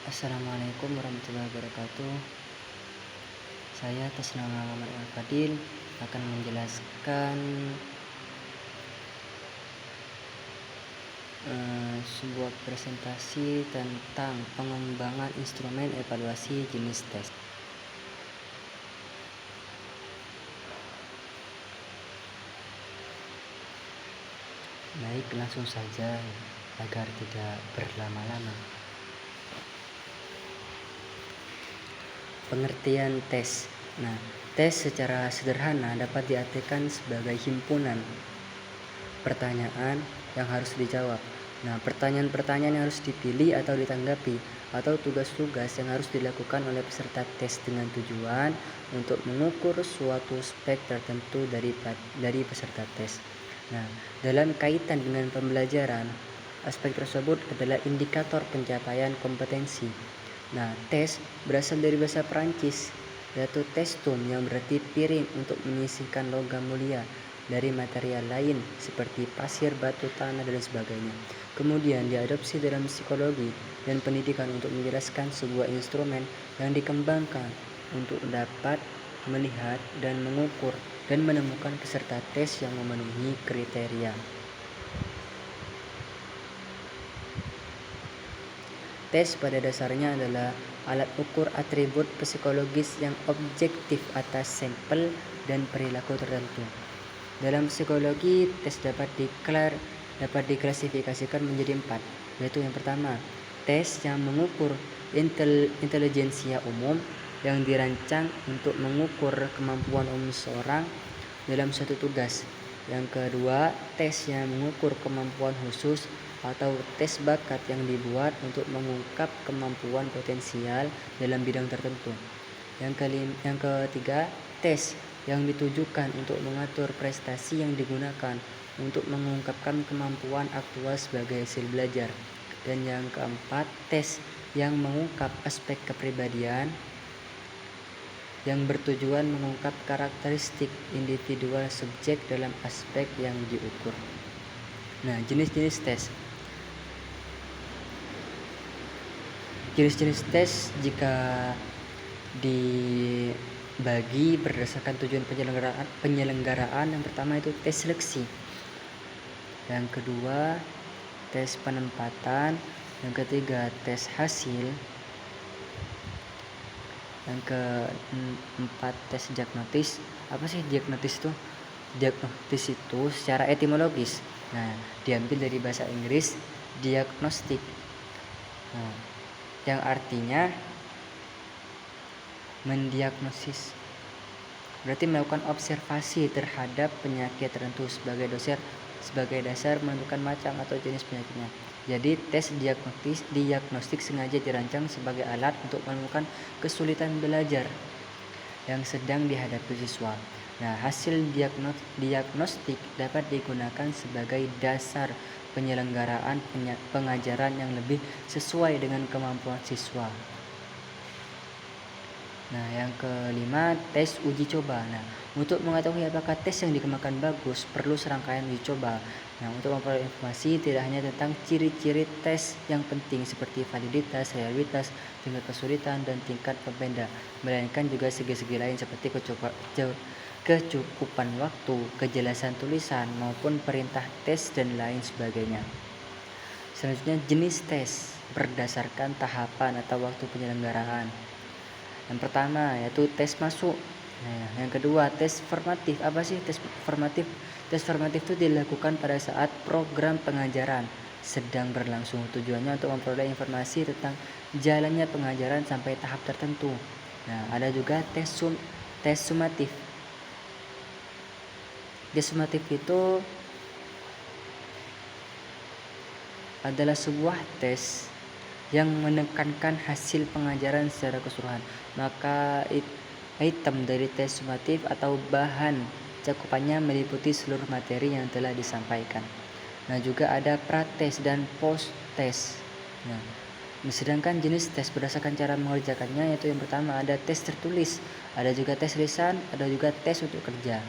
Assalamualaikum warahmatullahi wabarakatuh. Saya atas nama Muhammad Al-Fadil akan menjelaskan sebuah presentasi tentang pengembangan instrumen evaluasi jenis tes. Baik, langsung saja agar tidak berlama-lama. Pengertian tes. Nah, tes secara sederhana dapat diartikan sebagai himpunan pertanyaan yang harus dijawab. Nah, pertanyaan-pertanyaan yang harus dipilih atau ditanggapi atau tugas-tugas yang harus dilakukan oleh peserta tes dengan tujuan untuk mengukur suatu spek tertentu dari peserta tes. Nah, dalam kaitan dengan pembelajaran, aspek tersebut adalah indikator pencapaian kompetensi. Nah, tes berasal dari bahasa Perancis, yaitu testum yang berarti piring untuk menyisihkan logam mulia dari material lain seperti pasir, batu, tanah, dan sebagainya. Kemudian diadopsi dalam psikologi dan pendidikan untuk menjelaskan sebuah instrumen yang dikembangkan untuk dapat melihat dan mengukur dan menemukan peserta tes yang memenuhi kriteria. Tes pada dasarnya adalah alat ukur atribut psikologis yang objektif atas sampel dan perilaku tertentu. Dalam psikologi, tes dapat diklasifikasikan menjadi 4, yaitu yang pertama, tes yang mengukur intelijensia umum yang dirancang untuk mengukur kemampuan umum seseorang dalam suatu tugas. Yang kedua, tes yang mengukur kemampuan khusus atau tes bakat yang dibuat untuk mengungkap kemampuan potensial dalam bidang tertentu. Yang ketiga, tes yang ditujukan untuk mengatur prestasi yang digunakan untuk mengungkapkan kemampuan aktual sebagai hasil belajar. Dan yang keempat, tes yang mengungkap aspek kepribadian yang bertujuan mengungkap karakteristik individual subjek dalam aspek yang diukur. Nah, jenis-jenis tes. Jenis-jenis tes jika dibagi berdasarkan tujuan penyelenggaraan. Yang pertama itu tes seleksi, yang kedua tes penempatan, yang ketiga tes hasil, yang keempat tes diagnosis. Apa sih diagnosis itu? Diagnosis itu secara etimologis, nah, diambil dari bahasa Inggris diagnostik, nah, yang artinya mendiagnosis, berarti melakukan observasi terhadap penyakit tertentu sebagai dasar menentukan macam atau jenis penyakitnya. Jadi tes diagnostik sengaja dirancang sebagai alat untuk menemukan kesulitan belajar yang sedang dihadapi siswa. Nah, hasil diagnostik dapat digunakan sebagai dasar penyelenggaraan pengajaran yang lebih sesuai dengan kemampuan siswa. Nah, yang kelima, tes uji coba. Nah, untuk mengetahui apakah tes yang dikembangkan bagus, perlu serangkaian uji coba. Nah, untuk memperoleh informasi tidak hanya tentang ciri-ciri tes yang penting seperti validitas, reliabilitas, tingkat kesulitan, dan tingkat pembeda, melainkan juga segi-segi lain seperti kecukupan waktu, kejelasan tulisan, maupun perintah tes, dan lain sebagainya. Selanjutnya, jenis tes berdasarkan tahapan atau waktu penyelenggaraan. Yang pertama yaitu tes masuk. Nah, yang kedua tes formatif. Apa sih tes formatif? Tes formatif itu dilakukan pada saat program pengajaran sedang berlangsung. Tujuannya untuk memperoleh informasi tentang jalannya pengajaran sampai tahap tertentu. Nah, ada juga tes sumatif. Tes sumatif itu adalah sebuah tes yang menekankan hasil pengajaran secara keseluruhan. Maka item dari tes sumatif atau bahan cakupannya meliputi seluruh materi yang telah disampaikan. Nah, juga ada prates dan post tes. Nah, sedangkan jenis tes berdasarkan cara mengerjakannya yaitu yang pertama ada tes tertulis, ada juga tes lisan, ada juga tes untuk kerja.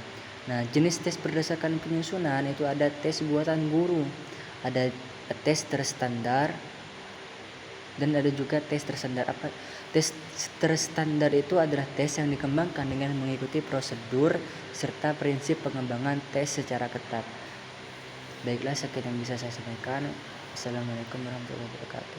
Nah, jenis tes berdasarkan penyusunan itu ada tes buatan guru, ada tes terstandar, Dan ada juga tes terstandar. Tes terstandar itu adalah tes yang dikembangkan dengan mengikuti prosedur serta prinsip pengembangan tes secara ketat. Baiklah, sekian yang bisa saya sampaikan. Assalamualaikum warahmatullahi wabarakatuh.